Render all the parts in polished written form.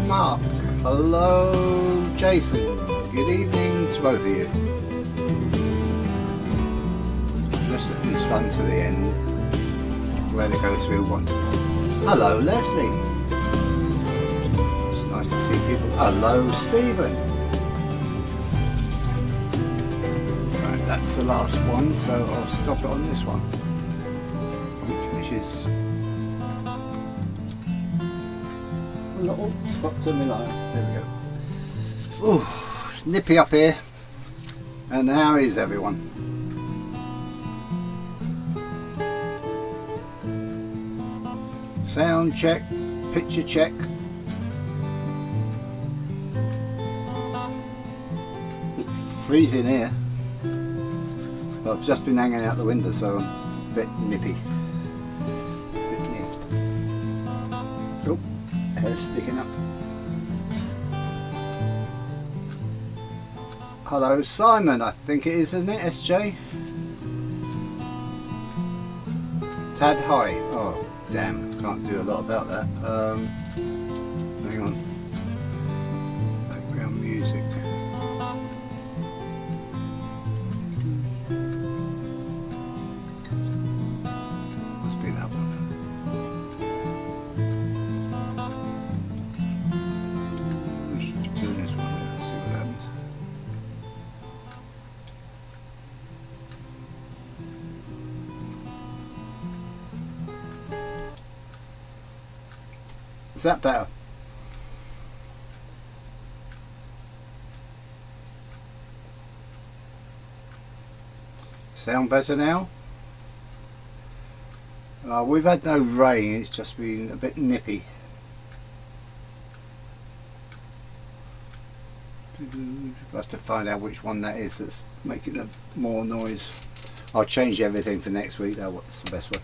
Mark. Hello Jason. Good evening to both of you. Let's let this run to the end. Let it go through one. Hello Leslie. It's nice to see people. Hello Stephen. Right, that's the last one, so I'll stop it on this one. It finishes. Oh, forgot to turn my light. There we go. Oh, it's nippy up here. And how is everyone? Sound check, picture check. It's freezing here. But I've just been hanging out the window, so I'm a bit nippy. Bit nipped. Oh, hair's sticking up. Hello Simon, I think it is, isn't it, SJ? Tad high. Oh, damn, can't do a lot about that. Hang on. Background music. Must be that one. Let's turn this one down, see what happens. Is that better? Sound better now? We've had no rain, it's just been a bit nippy. I'll have to find out which one that is that's making a more noise. I'll change everything for next week, that's the best way.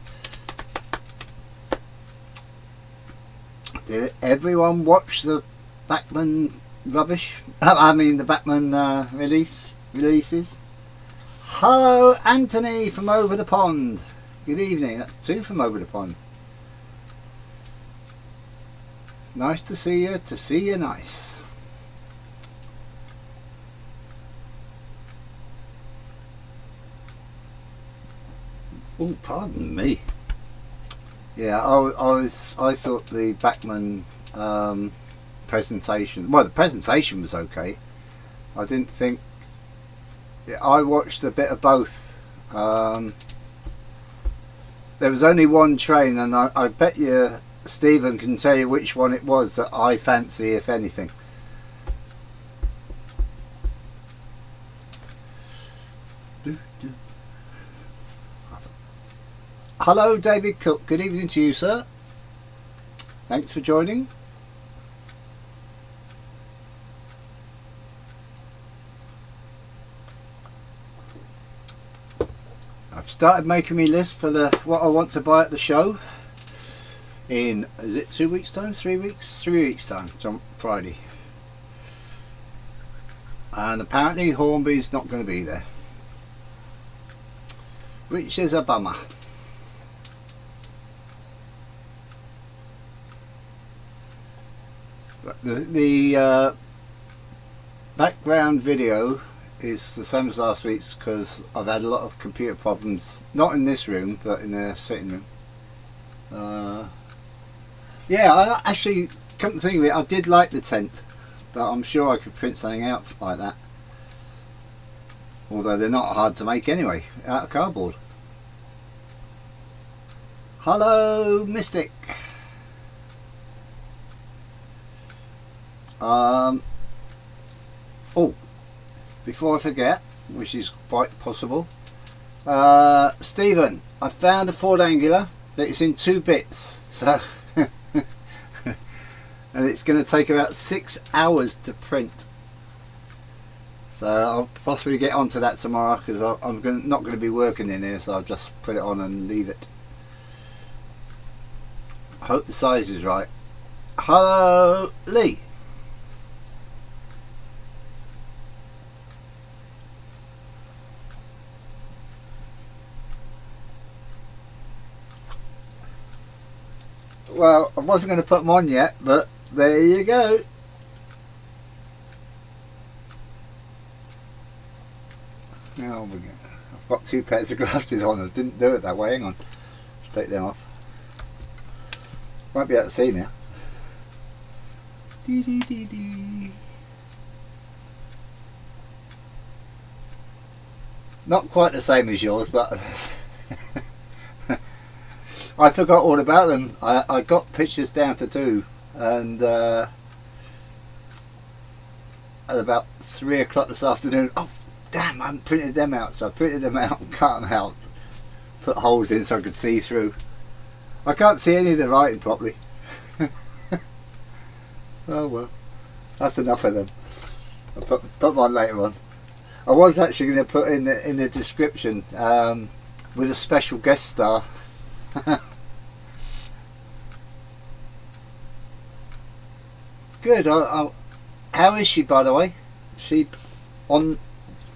Did everyone watch the Bachmann rubbish? I mean the Bachmann releases? Hello Anthony from over the pond. Good evening. That's two from over the pond. Nice to see you. To see you nice. Oh, pardon me. Yeah, I thought the Bachmann presentation, well, the presentation was okay. I didn't think, I watched a bit of both. There was only one train, and I bet you Stephen can tell you which one it was that I fancy, if anything. Hello David Cook, good evening to you sir. Thanks for joining. I've started making me list for what I want to buy at the show in, is it 2 weeks time, 3 weeks? 3 weeks time, it's on Friday. And apparently Hornby's not going to be there, which is a bummer. The background video is the same as last week's because I've had a lot of computer problems, not in this room but in the sitting room. Yeah, I actually, come to think of it, I did like the tent, but I'm sure I could print something out like that, although they're not hard to make anyway, out of cardboard. Hello Mystic. Oh, before I forget, which is quite possible, Stephen, I found a Ford Angular that is in 2 bits, so and it's going to take about 6 hours to print, so I'll possibly get onto that tomorrow because I'm not going to be working in here, so I'll just put it on and leave it. I hope the size is right. Hello Lee. Well, I wasn't going to put them on yet, but there you go. Oh, I've got 2 pairs of glasses on. I didn't do it that way. Hang on. Let's take them off. Won't be able to see now. Dee dee dee dee. Not quite the same as yours, but I forgot all about them. I got pictures down to 2, and at about 3 o'clock this afternoon, oh damn, I haven't printed them out. So I printed them out and cut them out, put holes in so I could see through. I can't see any of the writing properly. Oh well, that's enough of them. I'll put one later on. I was actually going to put in the description with a special guest star. Good. How is she, by the way? Is she on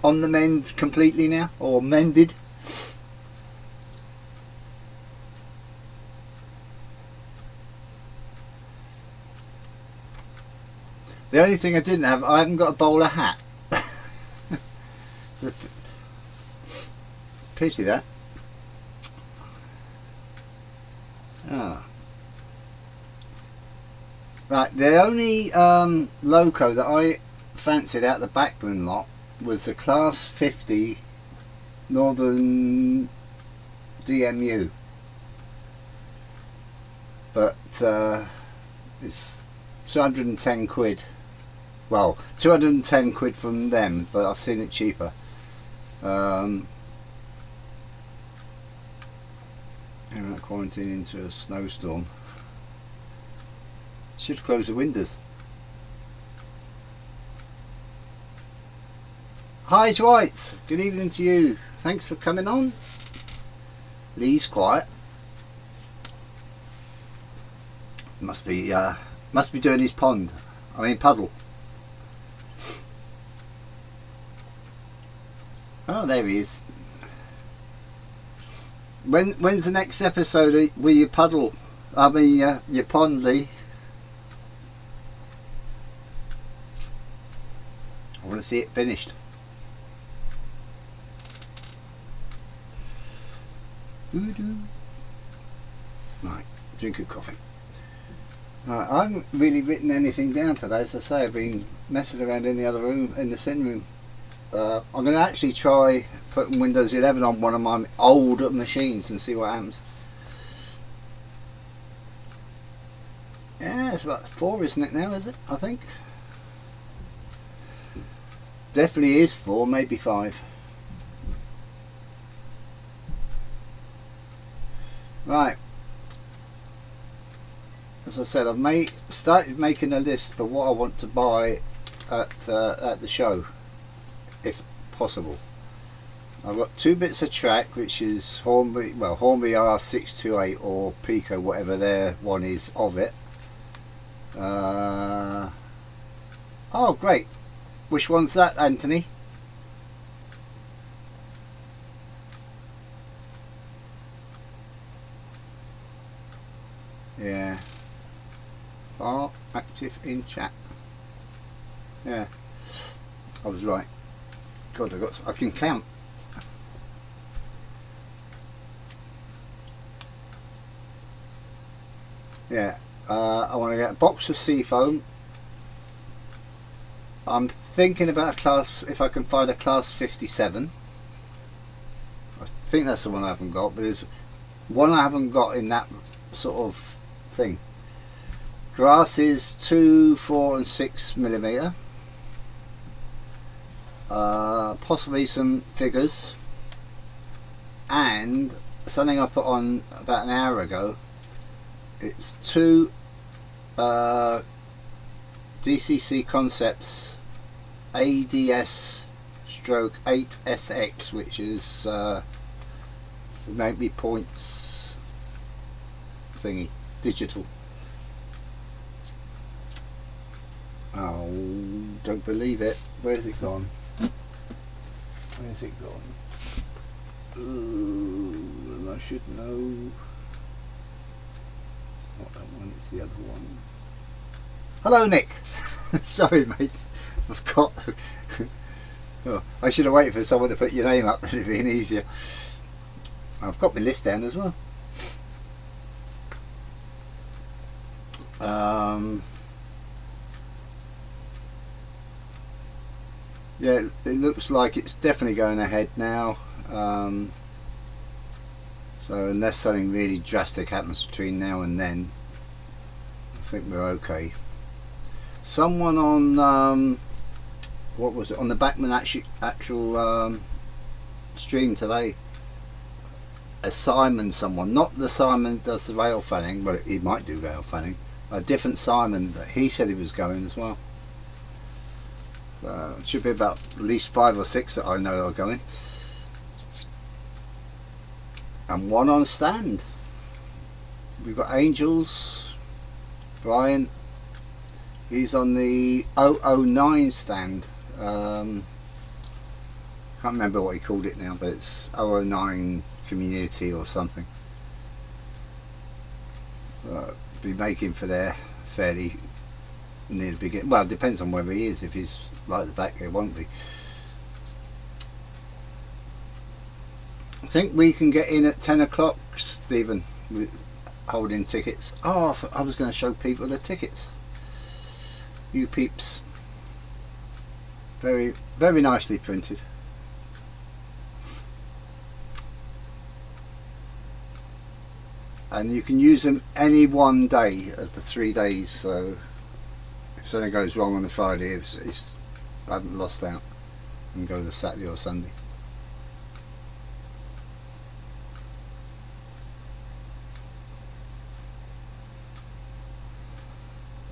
the mend completely now, or mended? The only thing I didn't have, I haven't got a bowler hat. Pity that. Ah. Right, the only loco that I fancied out the Bachmann lot was the Class 50 Northern DMU. But it's 210 quid. Well, 210 quid from them, but I've seen it cheaper. Quarantine into a snowstorm. Should close the windows. Hi Dwight, good evening to you. Thanks for coming on. Lee's quiet. Must be doing his puddle. Oh, there he is. When's the next episode with your puddle? I mean your pond, Lee. I want to see it finished. Right, drink of coffee. Right, I haven't really written anything down today. As I say, I've been messing around in the other room, in the sitting room. I'm going to actually try putting Windows 11 on one of my old machines and see what happens. Yeah, it's about 4, isn't it now, is it? I think. Definitely is 4, maybe 5. Right. As I said, I've started making a list for what I want to buy at the show, if possible. I've got 2 bits of track, which is Hornby R628 or Pico, whatever their one is of it. Oh great, which one's that, Anthony? Yeah, are active in chat. Yeah, I was right. God, I can count. Yeah, I want to get a box of Seafoam. I'm thinking about a class, if I can find a class 57. I think that's the one I haven't got, but there's one I haven't got in that sort of thing. Grass is 2, 4 and 6 millimeter. Possibly some figures, and something I put on about an hour ago. It's 2 DCC Concepts ADS stroke 8SX, which is maybe points thingy, digital. Oh, don't believe it. Where's it gone? Where's it gone? Ooh, I should know. It's not that one, it's the other one. Hello, Nick. Sorry, mate. I've got Oh, I should have waited for someone to put your name up. It'd have been easier. I've got my list down as well. Yeah, it looks like it's definitely going ahead now. So unless something really drastic happens between now and then, I think we're okay. Someone on what was it, on the Bachmann actual stream today, a Simon someone, not the Simon that does the rail fanning, well he might do rail fanning, a different Simon, that he said he was going as well. So it should be about at least 5 or 6 that I know are going, and one on stand. We've got Angels, Brian, he's on the 009 stand. Can't remember what he called it now, but it's 009 community or something. So be making for there fairly near the beginning. Well, it depends on where he is. If he's right at the back, it won't be. I think we can get in at 10 o'clock, Stephen, with holding tickets. Oh, I was going to show people the tickets. You peeps. Very, very nicely printed. And you can use them any one day of the 3 days, so if something goes wrong on a Friday, I haven't lost out, and go the Saturday or Sunday.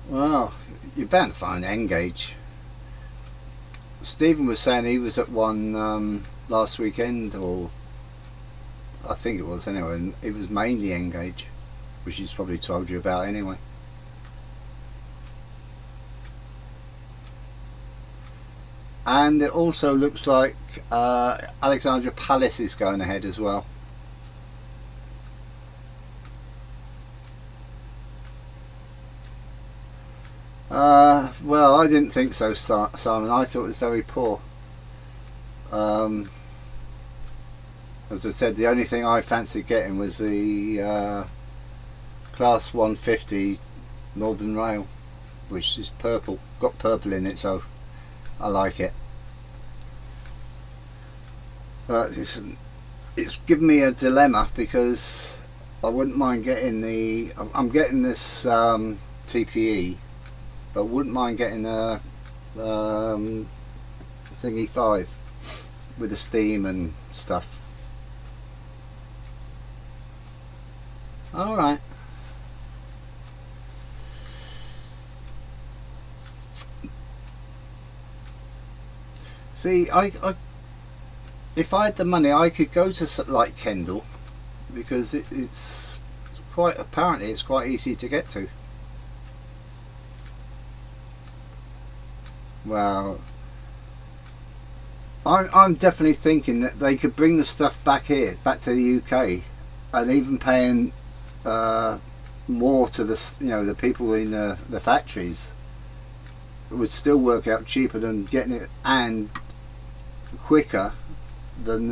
Well, you're bound to find Engage. Stephen was saying he was at one last weekend, or I think it was anyway, and it was mainly Engage, which he's probably told you about anyway. And it also looks like Alexandra Palace is going ahead as well. Well, I didn't think so, Simon. I thought it was very poor. As I said, the only thing I fancied getting was the Class 150 Northern Rail, which is purple. Got purple in it, so I like it. But it's given me a dilemma, because I wouldn't mind getting I'm getting this TPE, but wouldn't mind getting a thingy 5 with the steam and stuff. Alright. See, if I had the money, I could go to like Kendal, because it's quite, apparently it's quite easy to get to. Well, I'm definitely thinking that they could bring the stuff back here, back to the UK, and even paying more to the people in the factories, it would still work out cheaper than getting it, and quicker than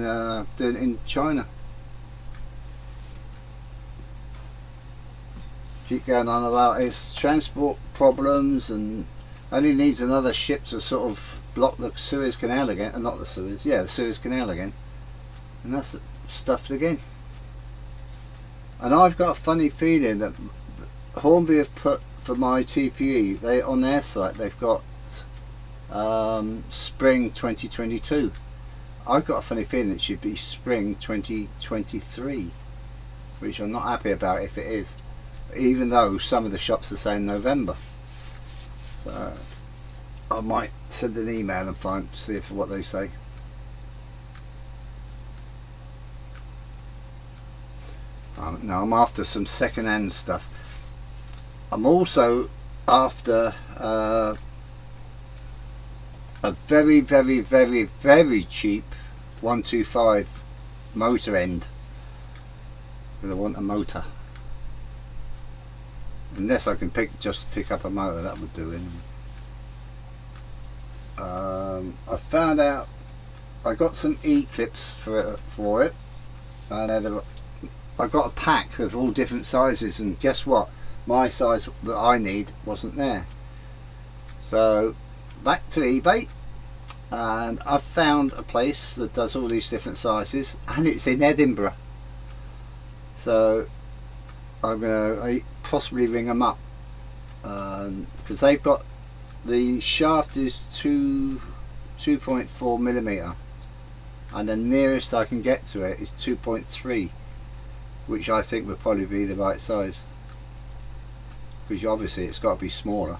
doing it in China. Keep going on about its transport problems, and only needs another ship to sort of block the Suez Canal again, and not the Suez, yeah, the Suez Canal again, and that's stuffed again. And I've got a funny feeling that Hornby have put for my TPE, they on their site they've got spring 2022. I've got a funny feeling it should be spring 2023, which I'm not happy about if it is, even though some of the shops are saying November. So I might send an email and see what they say. Now I'm after some second-hand stuff. I'm also after a very, very, very, very cheap 125 motor end, because I want a motor. Unless I can just pick up a motor, that would do it. I found out I got some E-clips for it, and I got a pack of all different sizes, and guess what, my size that I need wasn't there. So back to eBay, and I've found a place that does all these different sizes, and it's in Edinburgh. So I'm going to possibly ring them up, because they've got, the shaft is 2.4 millimeter, and the nearest I can get to it is 2.3, which I think would probably be the right size, because obviously it's got to be smaller.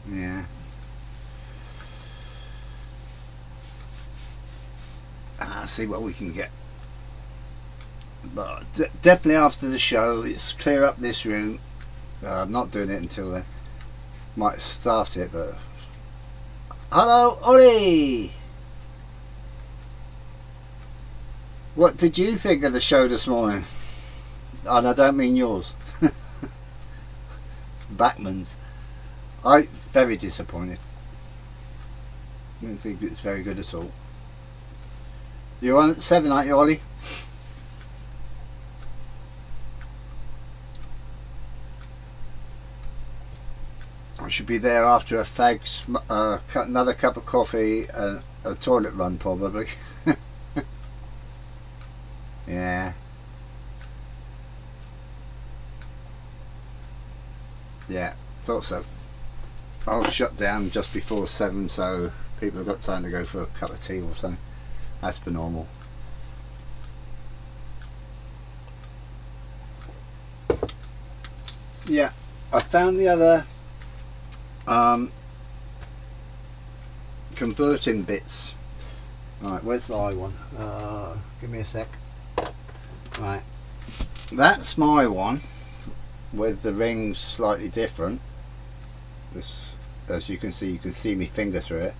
Yeah. See what we can get. But definitely after the show, it's clear up this room. I'm not doing it until then. Might start it, but hello, Ollie. What did you think of the show this morning? And I don't mean yours. Bachmann's. I very disappointed. I didn't think it's very good at all. You're on at 7, aren't you, Ollie? I should be there after a fag's, another cup of coffee, and a toilet run probably. Yeah. Yeah, thought so. I'll shut down just before 7, so people have got time to go for a cup of tea or something. That's the normal. Yeah, I found the other converting bits. Right, where's my one? Give me a sec. Right, that's my one with the rings slightly different. This, as you can see me finger through it,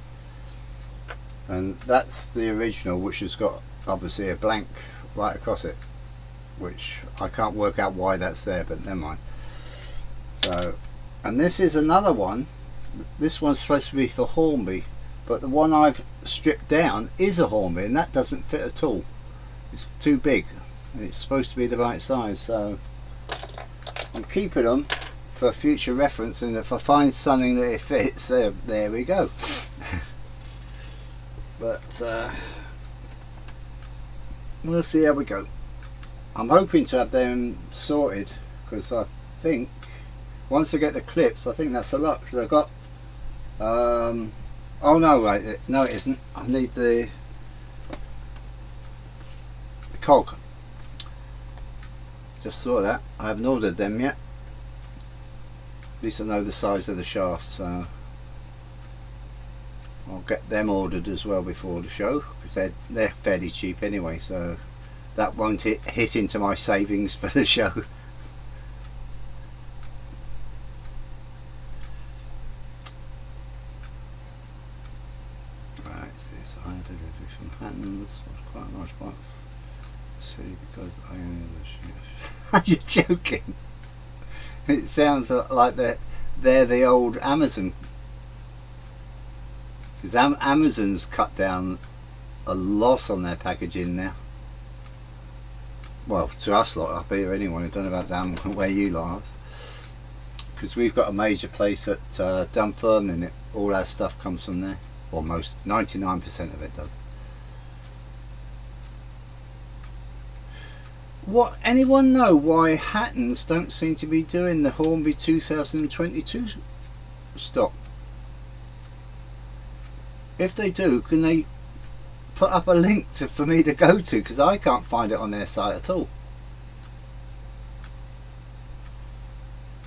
and that's the original, which has got obviously a blank right across it, which I can't work out why that's there, but never mind. So, and this is another one. This one's supposed to be for Hornby, but the one I've stripped down is a Hornby, and that doesn't fit at all. It's too big, and it's supposed to be the right size. So I'm keeping them for future reference, and if I find something that it fits, there we go. But we'll see how we go. I'm hoping to have them sorted, because I think once I get the clips, I think that's a lot, because I've got oh no, right, no it isn't. I need the cog. Just saw that. I haven't ordered them yet. At least I know the size of the shaft, so I'll get them ordered as well before the show, because they're fairly cheap anyway, so that won't hit into my savings for the show. Right, so this I delivery from Hatton's was quite a large box. See, because I only are you joking? It sounds like they're the old Amazon, because Amazon's cut down a lot on their packaging now. Well, to us lot up here anyway. I don't know about down where you lot are, because we've got a major place at Dunfermline, and all our stuff comes from there. Almost 99% of it does. What, anyone know why Hatton's don't seem to be doing the Hornby 2022 stock? If they do, can they put up a link for me to go to, because I can't find it on their site at all,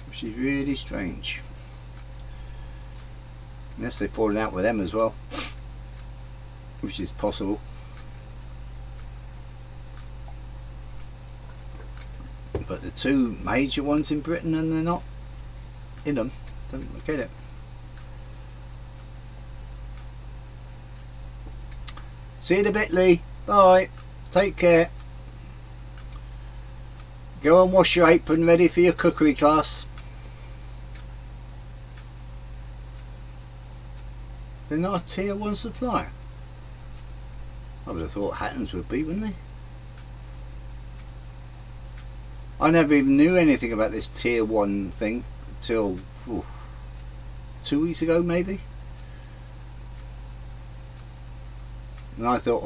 which is really strange. Unless they've fallen out with them as well, which is possible. But the two major ones in Britain, and they're not in them. Don't get it. See you in a bit, Lee. Bye. Take care. Go and wash your apron, ready for your cookery class. They're not a tier 1 supplier. I would have thought Hattons would be, wouldn't they? I never even knew anything about this tier 1 thing until 2 weeks ago maybe. And I thought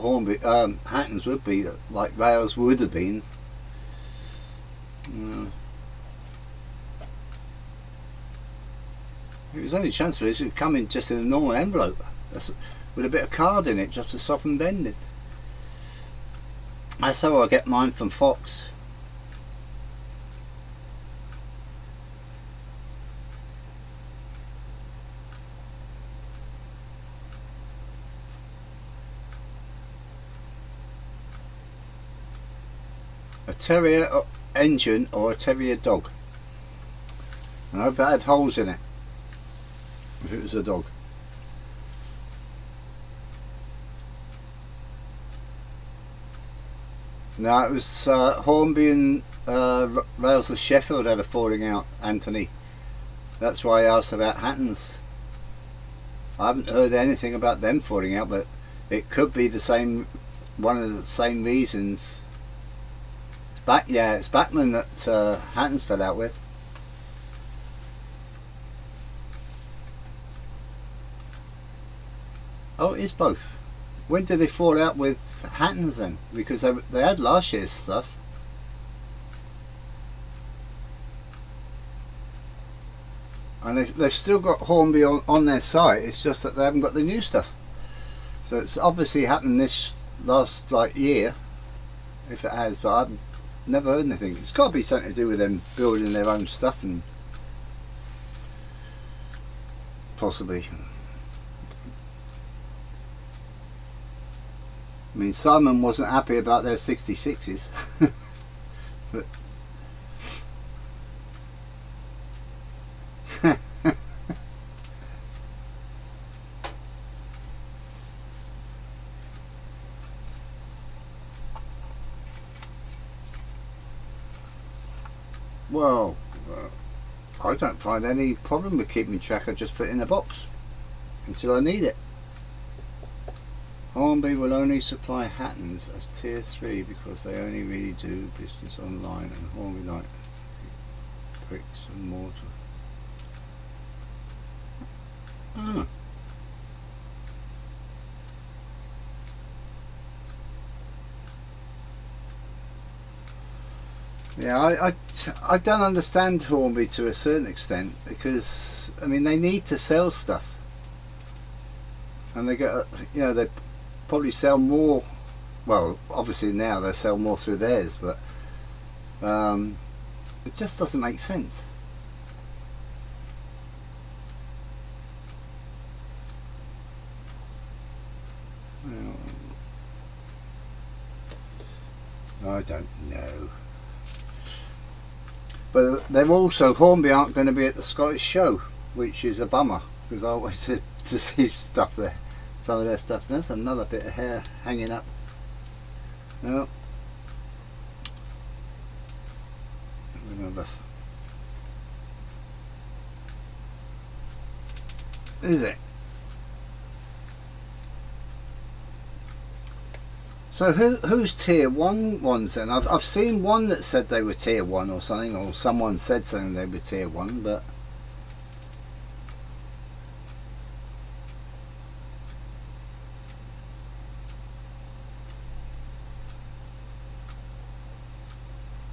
Hattons would be like Rails would have been. It was only a chance for it to come in just in a normal envelope. With a bit of card in it just to soften bending. That's how I get mine from Fox. A terrier engine or a terrier dog. And I hope it had holes in it if it was a dog. No, it was Hornby and Rails of Sheffield had a falling out, Anthony. That's why I asked about Hattons. I haven't heard anything about them falling out, but it could be the same, one of the same reasons. It's Bachmann that Hattons fell out with. Oh, it is both. When did they fall out with Hattons then? Because they had last year's stuff. And they've still got Hornby on their site, it's just that they haven't got the new stuff. So it's obviously happened this last year, if it has, but I've never heard anything. It's got to be something to do with them building their own stuff and possibly. I mean, Simon wasn't happy about their 66s. But well, I don't find any problem with keeping track. I just put it in a box until I need it. Hornby will only supply Hattons as tier 3 because they only really do business online, and Hornby like bricks and mortar. Ah. Yeah, I don't understand Hornby to a certain extent, because I mean they need to sell stuff, and they get, you know, they probably sell more. Well, obviously now they sell more through theirs, but it just doesn't make sense. I don't know. But they're also, Hornby aren't going to be at the Scottish show, which is a bummer, because I wanted to see stuff there, some of their stuff. There's another bit of hair hanging up. Well, is it? So who's tier 1 ones then? I've seen one that said they were tier 1 or something, or someone said something they were tier 1, but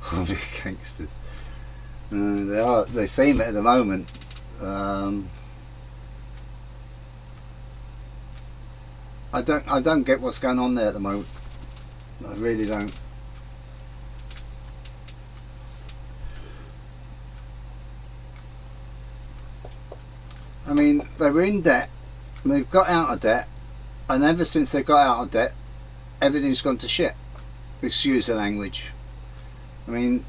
Hornby gangsters. They seem it at the moment. I don't get what's going on there at the moment. I really don't. I mean, they were in debt, and they've got out of debt, and ever since they got out of debt, everything's gone to shit. Excuse the language. I mean,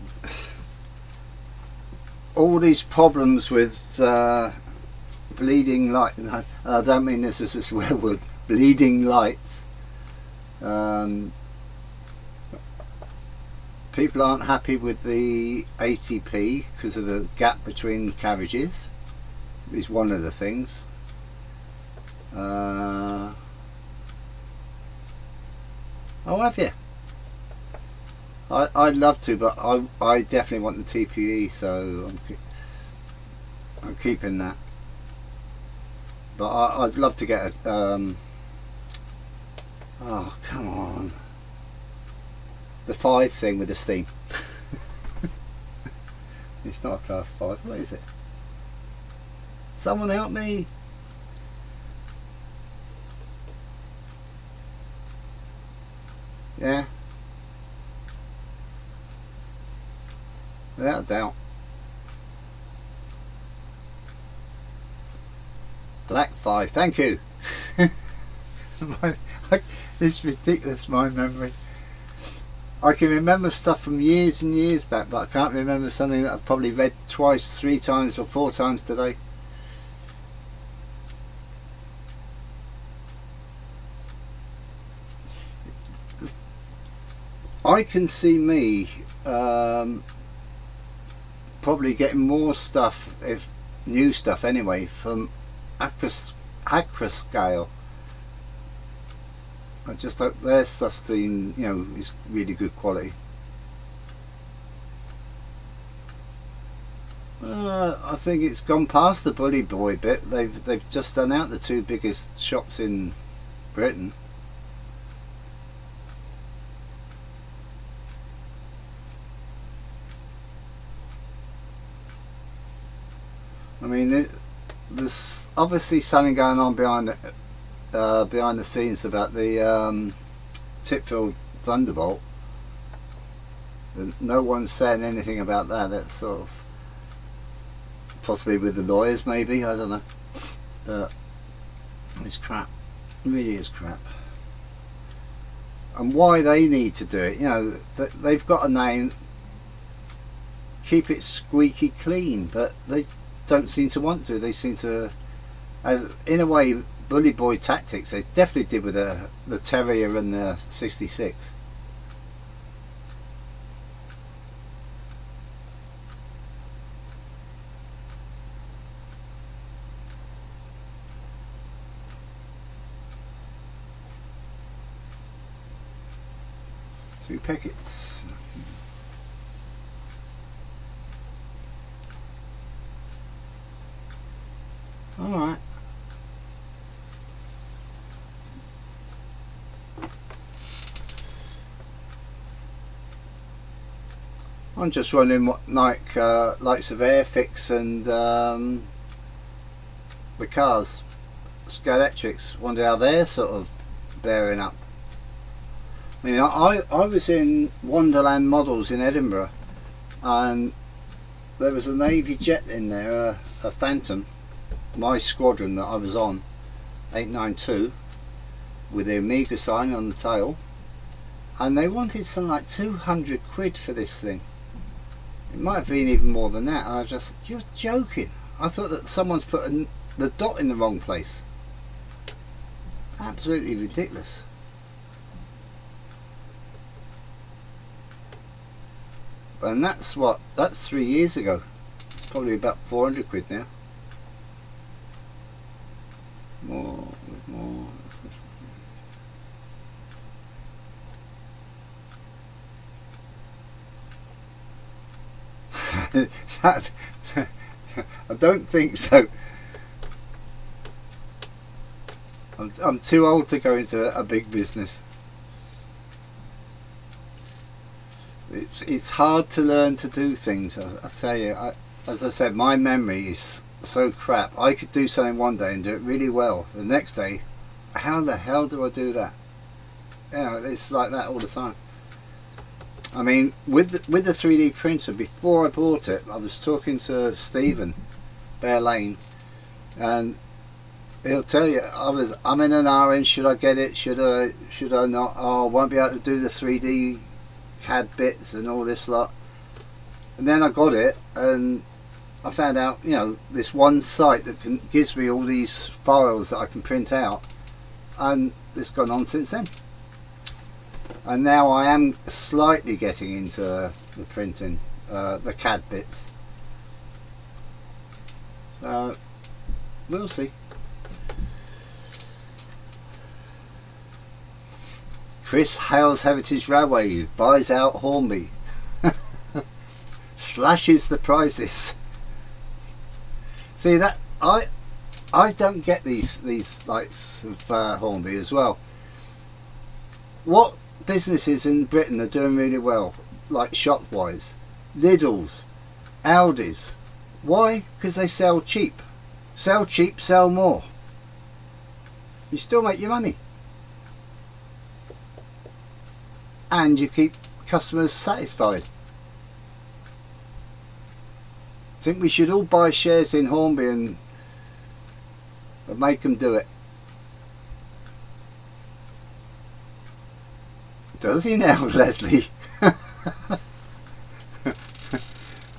all these problems with bleeding light, I don't mean this as a swear word, bleeding lights. People aren't happy with the ATP because of the gap between carriages, is one of the things. Oh, have you? I'd love to, but I definitely want the TPE, so I'm keeping that. But I'd love to get a oh, come on, the 5 thing with the steam. It's not a class 5. What is it? Someone help me. Yeah, without a doubt. Black 5, thank you. It's ridiculous, my memory. I can remember stuff from years and years back, but I can't remember something that I've probably read twice, 3 times or 4 times today. I can see me probably getting more stuff, if new stuff anyway, from Acroscale. I just hope their stuff's is really good quality. I think it's gone past the Bully Boy bit. They've just done out the 2 biggest shops in Britain. I mean, there's obviously something going on behind the scenes about the Titfield Thunderbolt. No one's saying anything about that. That's sort of possibly with the lawyers, maybe, I don't know. But it's crap. It really is crap. And why they need to do it, they've got a name, keep it squeaky clean, but they don't seem to want to. They seem to, in a way, Bully Boy tactics. They definitely did with the Terrier and the 66. Two packets. All right. I'm just wondering what likes of Airfix and the cars, Scalectrics. Wonder how they're sort of bearing up. I mean, I was in Wonderland Models in Edinburgh, and there was a Navy jet in there, a Phantom, my squadron that I was on, 892, with the Omega sign on the tail, and they wanted something like 200 quid for this thing. It might have been even more than that, and I was just, you're joking. I thought that someone's put the dot in the wrong place. Absolutely ridiculous. And that's 3 years ago. It's probably about 400 quid now. More. I don't think so. I'm too old to go into a big business. It's hard to learn to do things. I tell you, as I said, my memory is so crap. I could do something one day and do it really well. The next day, how the hell do I do that? It's like that all the time. I mean, with the 3D printer, before I bought it, I was talking to Stephen Bear Lane, and he'll tell you I'm in an orange. Should I get it? Should I not? Oh, I won't be able to do the 3D CAD bits and all this lot. And then I got it, and I found out, this one site that gives me all these files that I can print out, and it's gone on since then. And now I am slightly getting into the printing, the CAD bits. We'll see. Chris Hales Heritage Railway buys out Hornby. Slashes the prices. See that I don't get these likes of Hornby as well. What businesses in Britain are doing really well, like shop wise? Lidl's, Aldi's. Why? Because they sell cheap. Sell cheap, sell more. You still make your money. And you keep customers satisfied. I think we should all buy shares in Hornby and make them do it. Does he now, Leslie?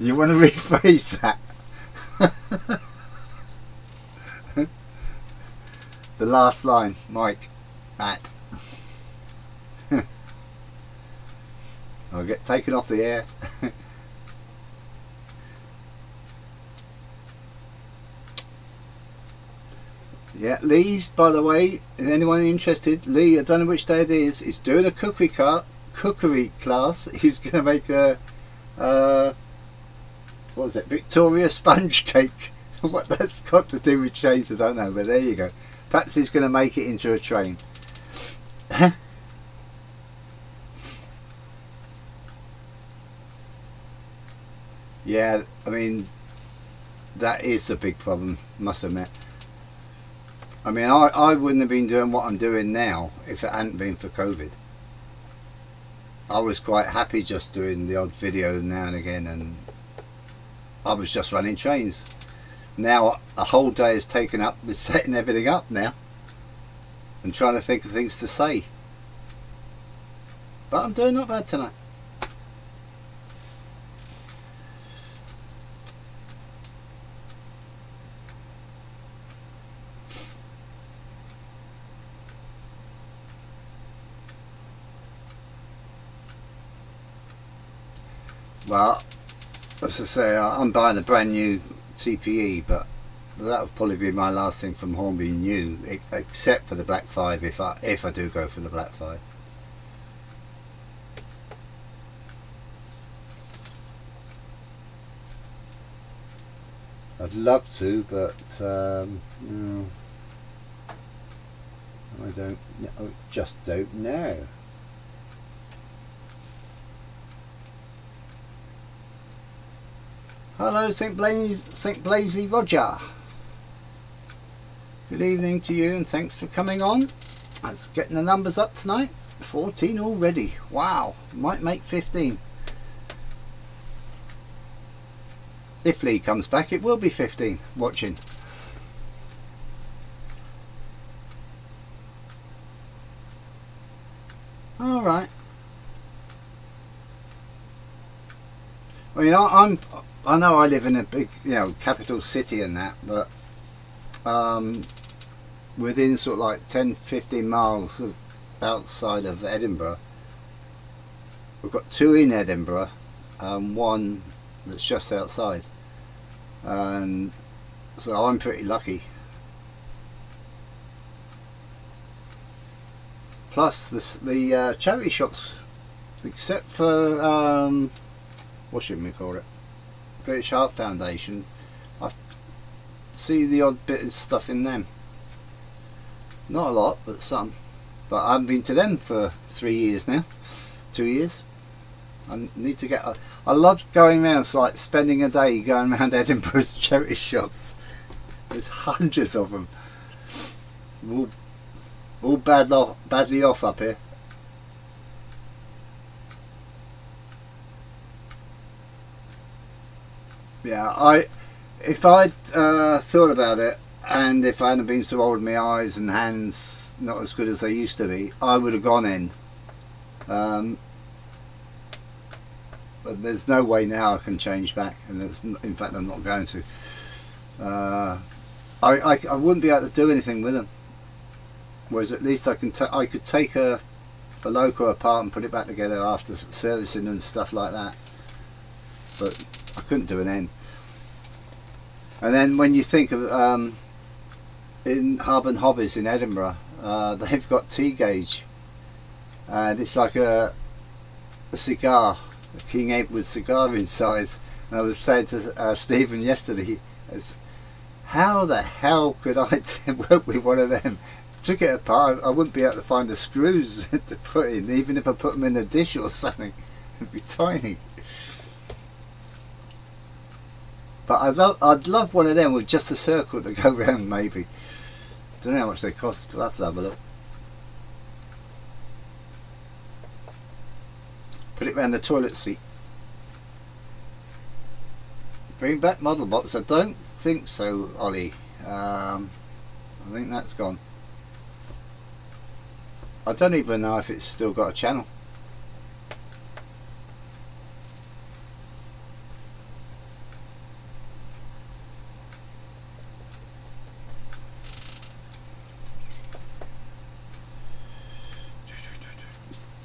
You want to rephrase that? The last line, Mike, at. I'll get taken off the air. Yeah, Lee's, by the way, if anyone interested, Lee, I don't know which day it is doing a cookery class. He's going to make a, what is it, Victoria sponge cake. What that's got to do with trains, I don't know, but there you go. Perhaps he's going to make it into a train. Yeah, I mean, that is the big problem, must admit. I mean, I wouldn't have been doing what I'm doing now if it hadn't been for COVID. I was quite happy just doing the odd video now and again, and I was just running trains. Now a whole day is taken up with setting everything up now and trying to think of things to say. But I'm doing not bad tonight. Well, as I say, I'm buying a brand new TPE, but that would probably be my last thing from Hornby new, except for the Black 5 if I do go for the Black 5. I'd love to, but no, I just don't know. Hello, St. Blazy Roger. Good evening to you, and thanks for coming on. Let's getting the numbers up tonight. 14 already. Wow, might make 15. If Lee comes back, it will be 15 watching. All right. I mean, I know I live in a big, capital city and that, but within sort of like 10-15 miles outside of Edinburgh, we've got 2 in Edinburgh, one that's just outside, and so I'm pretty lucky. Plus the charity shops, except for what should we call it, British Heart Foundation, I see the odd bit of stuff in them. Not a lot, but some. But I haven't been to them for 3 years now. 2 years. I need to get. I love going around, so like spending a day going around Edinburgh's charity shops. There's hundreds of them. All badly off up here. Yeah, if I'd thought about it, and if I hadn't been so old, my eyes and hands not as good as they used to be, I would have gone in. But there's no way now I can change back, and in fact I'm not going to. I wouldn't be able to do anything with them. Whereas at least I could take a loco apart and put it back together after servicing and stuff like that. But I couldn't do an end. And then when you think of in Hub and Hobbies in Edinburgh, they've got T-gauge and it's like a cigar, a King Edward cigar in size. And I was saying to Stephen yesterday, how the hell could I work with one of them? Took it apart, I wouldn't be able to find the screws to put in, even if I put them in a dish or something. It'd be tiny. But I'd love one of them with just a circle to go round, maybe. Don't know how much they cost. We'll have to have a look. Put it round the toilet seat. Bring back model box. I don't think so, Ollie. I think that's gone. I don't even know if it's still got a channel.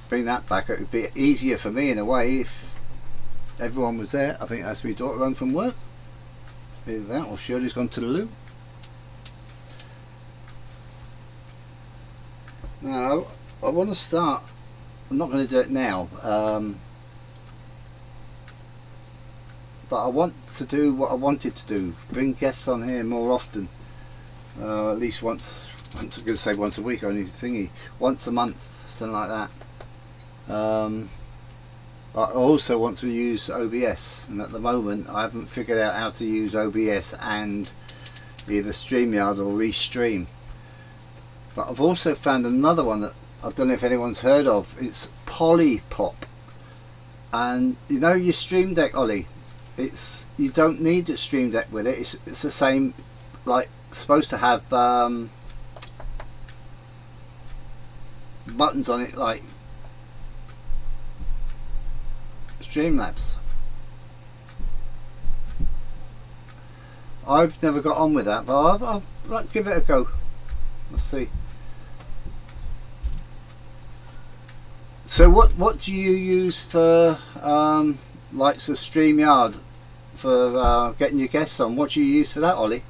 Bring that back. It would be easier for me in a way if everyone was there. I think that's my daughter home from work. Either that or Shirley's gone to the loo. No, I want to start. I'm not going to do it now, but I want to do what I wanted to do. Bring guests on here more often. At least once. I'm going to say once a week. Only thingy. Once a month, something like that. I also want to use OBS, and at the moment I haven't figured out how to use OBS and either StreamYard or Restream. But I've also found another one that I don't know if anyone's heard of. It's Polypop, and you know your Stream Deck, Ollie. You don't need a Stream Deck with it. It's the same, like supposed to have buttons on it like Streamlabs. I've never got on with that, but I'll like, give it a go. Let's see. So what do you use for likes of StreamYard for getting your guests on? What do you use for that, Ollie?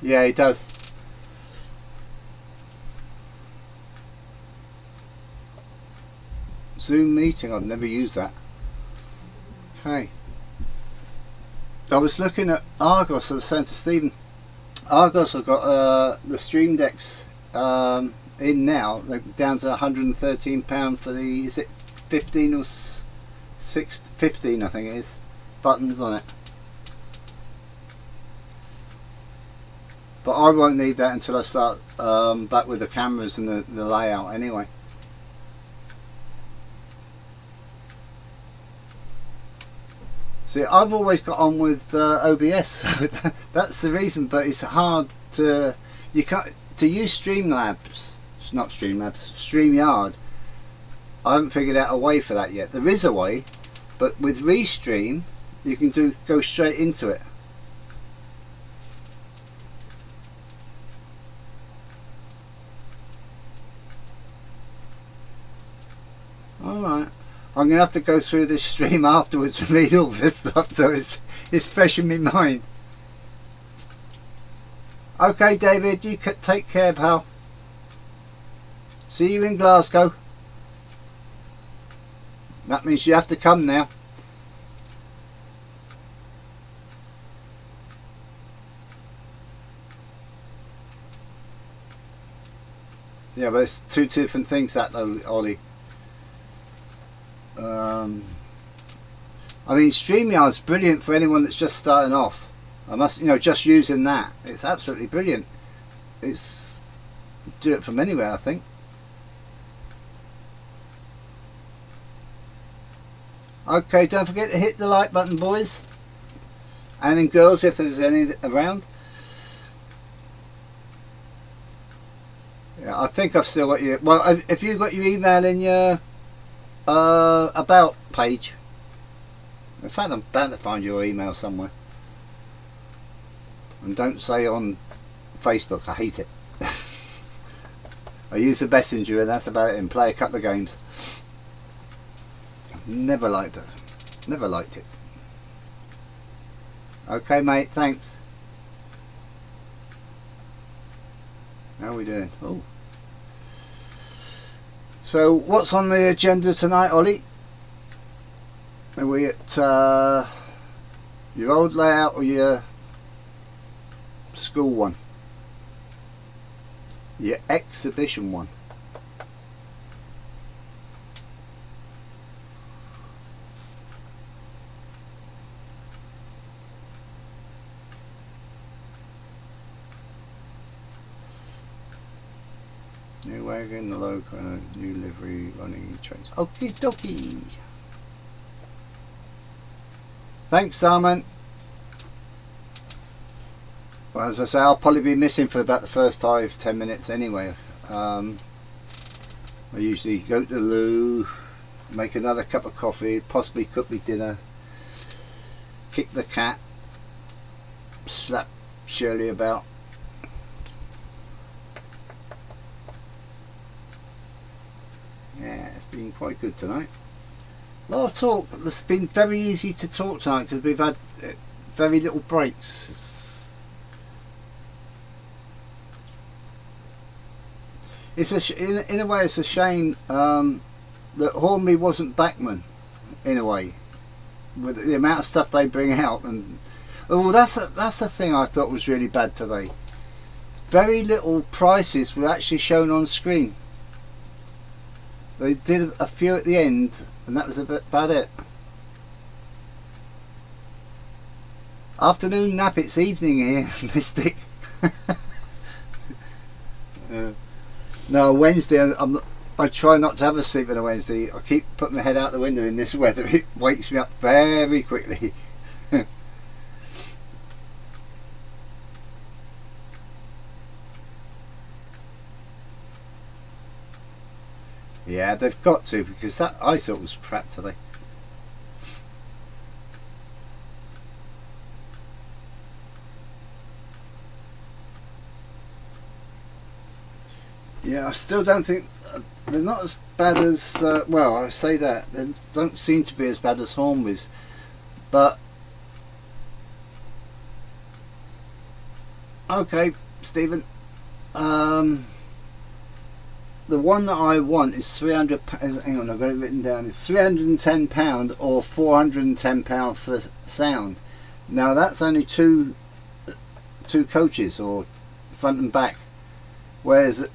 Yeah, he does. Zoom meeting, I've never used that. Okay. I was looking at Argos. I was saying to Stephen, Argos have got the Stream Decks in now. They're down to £113 for the, is it 15 or 15 I think it is, buttons on it. But I won't need that until I start back with the cameras and the layout anyway. See, I've always got on with OBS, so that's the reason. But it's hard to use Streamlabs. It's not Streamlabs, StreamYard. I haven't figured out a way for that yet. There is a way, but with Restream, you can go straight into it. Alright, I'm going to have to go through this stream afterwards and read all this stuff, so it's fresh in my mind. Okay David, you take care, pal. See you in Glasgow. That means you have to come now. Yeah, but it's two different things that though, Ollie. I mean, StreamYard's brilliant for anyone that's just starting off. I must, just using that, it's absolutely brilliant. It's do it from anywhere, I think. Okay, don't forget to hit the like button, boys, and then girls, if there's any around. Yeah, I think I've still got your. Well, if you got your email in your about page. In fact, I'm bound to find your email somewhere. And don't say on Facebook, I hate it. I use the messenger and that's about it, and play a couple of games. Never liked it. Never liked it. Okay, mate, thanks. How are we doing? Oh. So, what's on the agenda tonight, Ollie? Are we at your old layout or your school one? Your exhibition one? New wagon, the logo, new livery, running trains. Okie dokie. Thanks, Simon. Well, as I say, I'll probably be missing for about the first 5-10 minutes anyway. I usually go to the loo, make another cup of coffee, possibly cook me dinner, kick the cat, slap Shirley about. Yeah, it's been quite good tonight. A lot of talk. It's been very easy to talk tonight because we've had very little breaks. In a way, it's a shame that Hornby wasn't Bachmann. In a way, with the amount of stuff they bring out, and that's the thing I thought was really bad today. Very little prices were actually shown on screen. They did a few at the end, and that was about it. Afternoon nap, it's evening here, Mystic. No, Wednesday, I try not to have a sleep on a Wednesday. I keep putting my head out the window in this weather. It wakes me up very quickly. Yeah, they've got to, because that I thought was crap today. Yeah, I still don't think they're not as bad as well, I say that they don't seem to be as bad as Hornby's, but okay, Stephen. The one that I want is £300. Hang on, I've got it written down. It's £310 or £410 for sound. Now that's only two coaches, or front and back. Whereas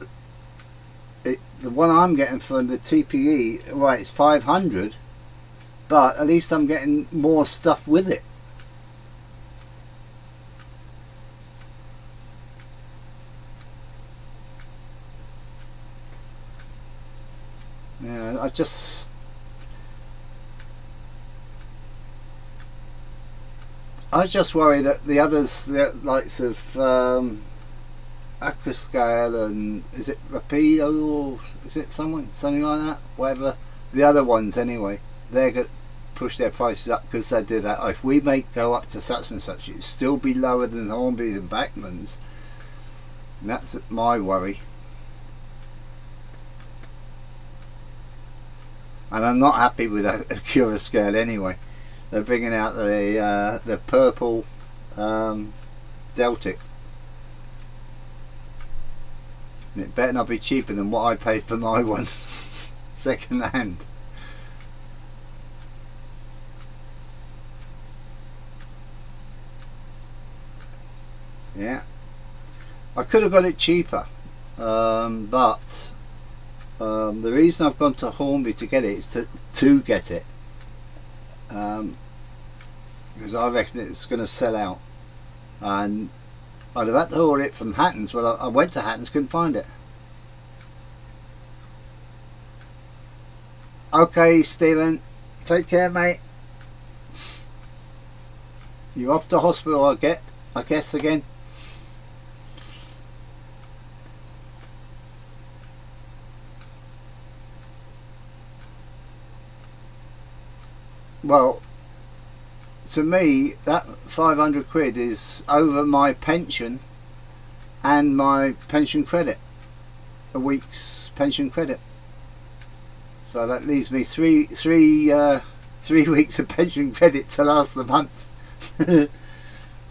the one I'm getting from the TPE, right, it's 500, but at least I'm getting more stuff with it. Yeah, I just worry that the others, the likes of Aquascale and is it Rapido, or is it something like that? Whatever the other ones anyway, they're going to push their prices up because they do that. If we may go up to such and such, it'll still be lower than Hornby's and Bachmann's, and that's my worry. And I'm not happy with a Cura scale anyway. They're bringing out the purple Deltic. And it better not be cheaper than what I paid for my one, second hand. Yeah, I could have got it cheaper, but the reason I've gone to Hornby to get it is to get it, because I reckon it's going to sell out, and I'd have had to order it from Hatton's. Well, I went to Hatton's, couldn't find it. Okay, Stephen, take care, mate. You're off to hospital, I guess again. Well, to me, that 500 quid is over my pension and my pension credit. a week's pension credit. So that leaves me three weeks of pension credit to last the month.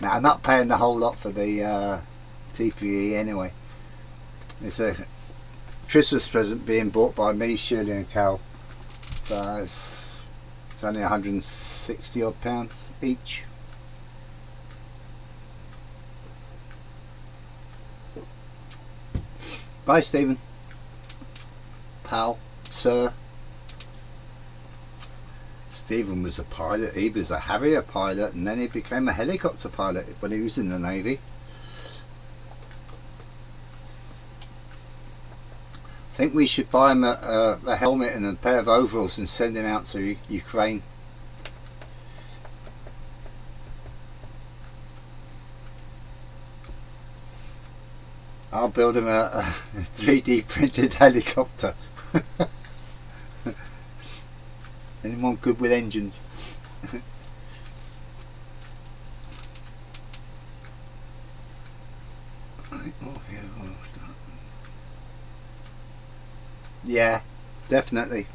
Now I'm not paying the whole lot for the TPE anyway. It's a Christmas present being bought by me, Shirley and Cal. So it's only 160 odd pounds each. Bye Stephen. Pal, sir. Stephen was a pilot. He was a Harrier pilot and then he became a helicopter pilot when he was in the Navy. I think we should buy him a helmet and a pair of overalls and send him out to Ukraine. I'll build him a 3D printed helicopter. Anyone good with engines? Yeah, definitely.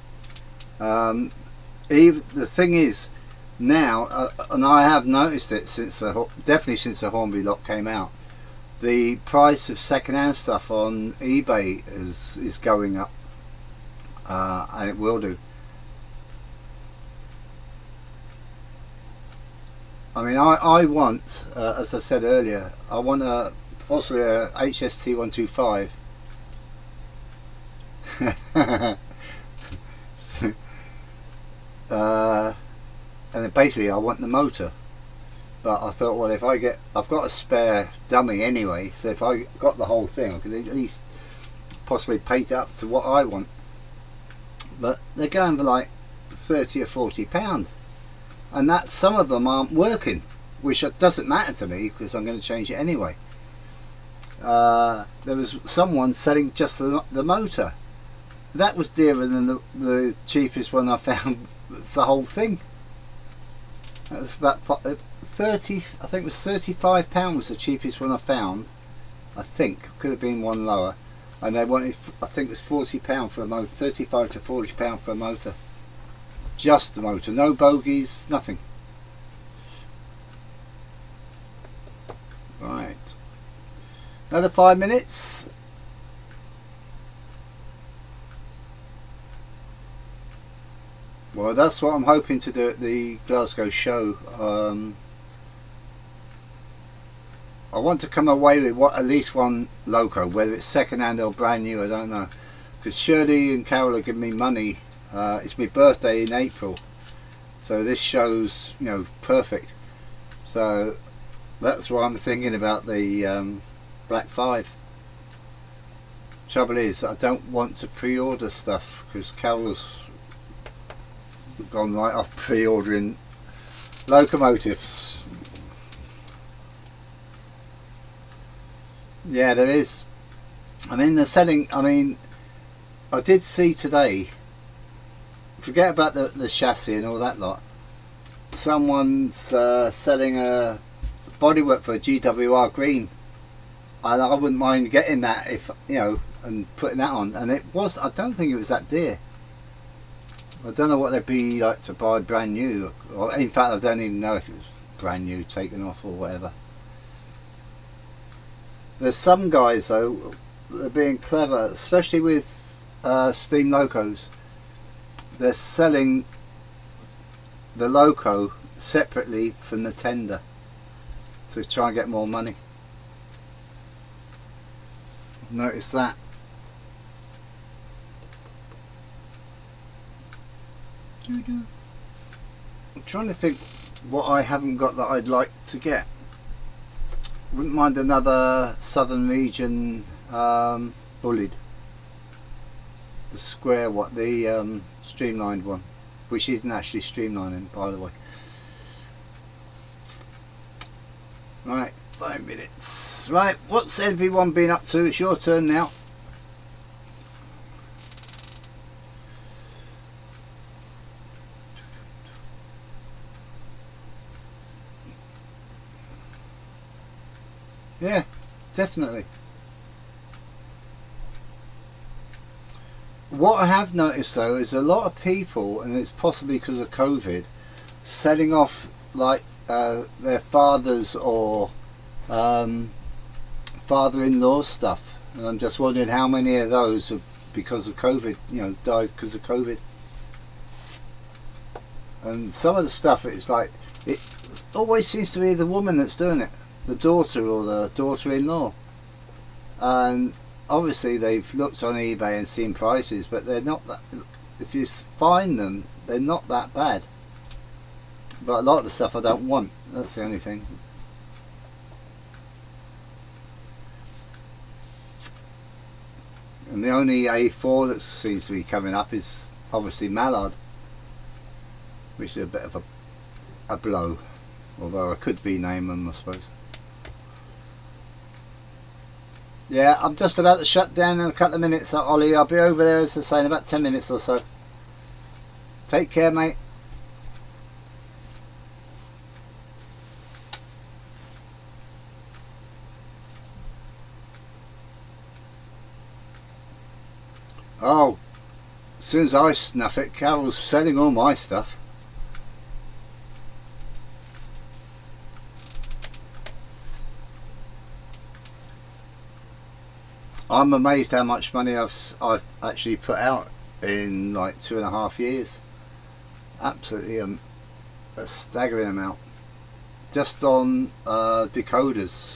Even the thing is now, and I have noticed it since definitely since the Hornby lot came out. The price of second-hand stuff on eBay is going up, and it will do. I mean, I want, as I said earlier, I want possibly a HST 125. And then basically I want the motor. But I thought, well, if I've got a spare dummy anyway, so if I got the whole thing, I could at least possibly paint it up to what I want. But they're going for like 30 or 40 pounds, and that some of them aren't working, which doesn't matter to me because I'm going to change it anyway. There was someone selling just the motor. That was dearer than the cheapest one I found. It's the whole thing. That was about 30, I think it was £35 was the cheapest one I found. I think could have been one lower, and they wanted, I think it was £40 for a motor, 35 to £40 for a motor. Just the motor, no bogies, nothing. Right, another 5 minutes. Well, that's what I'm hoping to do at the Glasgow show. I want to come away with at least one loco, whether it's second hand or brand new, I don't know. Because Shirley and Carol are giving me money. It's my birthday in April, so this show's, you know, perfect. So that's why I'm thinking about the Black 5. Trouble is, I don't want to pre-order stuff because Carol's gone right off pre-ordering locomotives. Yeah, there is. I mean, they're selling, I mean, I did see today, forget about the chassis and all that lot, someone's selling a bodywork for a GWR green, and I wouldn't mind getting that, if, you know, and putting that on. And it was, I don't think it was that dear. I don't know what they'd be like to buy brand new, or in fact I don't even know if it was brand new, taken off or whatever. There's some guys though, they're being clever, especially with steam locos. They're selling the loco separately from the tender to try and get more money. Notice that. I'm trying to think what I haven't got that I'd like to get. Wouldn't mind another Southern Region bullied. The square one, the streamlined one, which isn't actually streamlining, by the way. Right, 5 minutes. Right, what's everyone been up to? It's your turn now. Yeah, definitely. What I have noticed though is a lot of people, and it's possibly because of COVID, selling off like their fathers or father-in-law stuff, and I'm just wondering how many of those have, because of COVID, died because of COVID. And some of the stuff, it's like it always seems to be the woman that's doing it, the daughter or the daughter-in-law, and obviously they've looked on eBay and seen prices, but they're not that, if you find them, they're not that bad. But a lot of the stuff I don't want, that's the only thing. And the only A4 that seems to be coming up is obviously Mallard, which is a bit of a blow, although I could rename them, I suppose. Yeah, I'm just about to shut down in a couple of minutes, Ollie. I'll be over there, as I say, in about 10 minutes or so. Take care, mate. Oh, as soon as I snuff it, Carol's selling all my stuff. I'm amazed how much money I've actually put out in like 2.5 years. Absolutely a staggering amount, just on decoders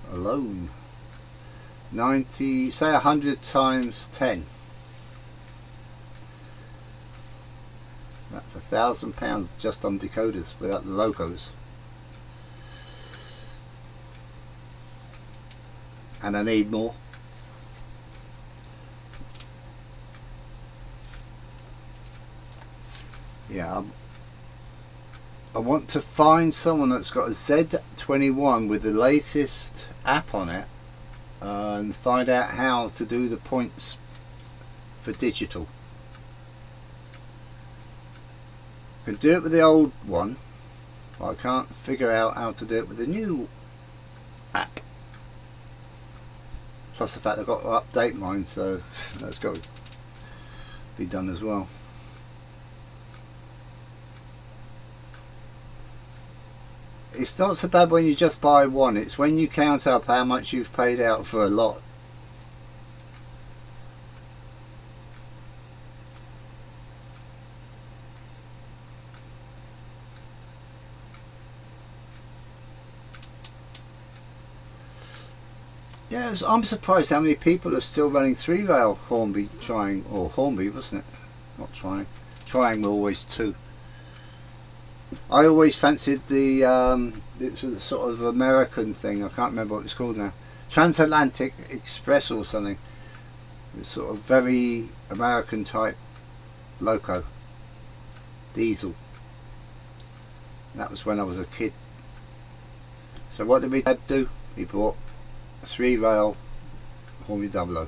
alone. 90, say 100 times 10. That's £1,000 just on decoders without the logos. And I need more. Yeah, I want to find someone that's got a Z21 with the latest app on it, and find out how to do the points for digital. I can do it with the old one, but I can't figure out how to do it with the new app. Plus the fact I've got to update mine, so that's got to be done as well. It's not so bad when you just buy one, it's when you count up how much you've paid out for a lot. Yeah, I'm surprised how many people are still running 3-rail Hornby or Hornby, wasn't it? Not trying. Trying were always 2. I always fancied the, it was a sort of American thing, I can't remember what it's called now. Transatlantic Express or something. It's sort of very American type loco. Diesel. And that was when I was a kid. So what did my dad do? He bought 3-rail Hornby 00.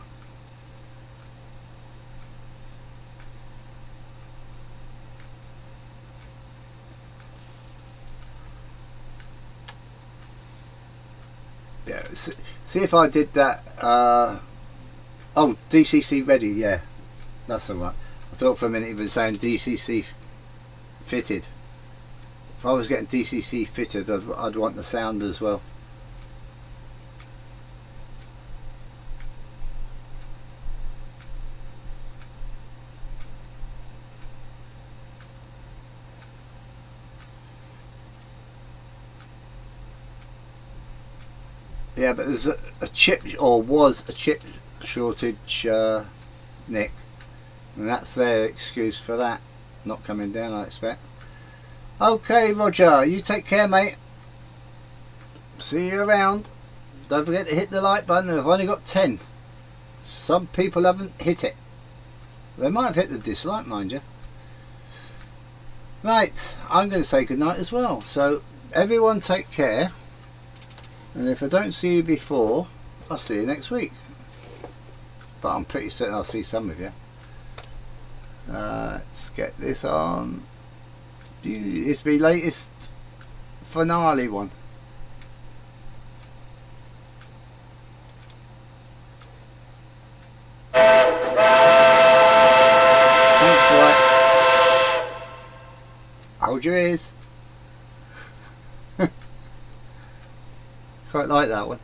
Yeah, see if I did that. Oh, DCC ready, yeah, that's alright. I thought for a minute he was saying DCC fitted. If I was getting DCC fitted, I'd want the sound as well. Yeah, but there's a chip, or was a chip shortage, Nick, and that's their excuse for that not coming down, I expect. Okay, Roger, you take care, mate. See you around. Don't forget to hit the like button. I've only got 10. Some people haven't hit it. They might have hit the dislike, mind you. Right, I'm going to say goodnight as well. So everyone take care. And if I don't see you before, I'll see you next week. But I'm pretty certain I'll see some of you. Let's get this on. It's my latest finale one. Hold your ears. Quite like that one.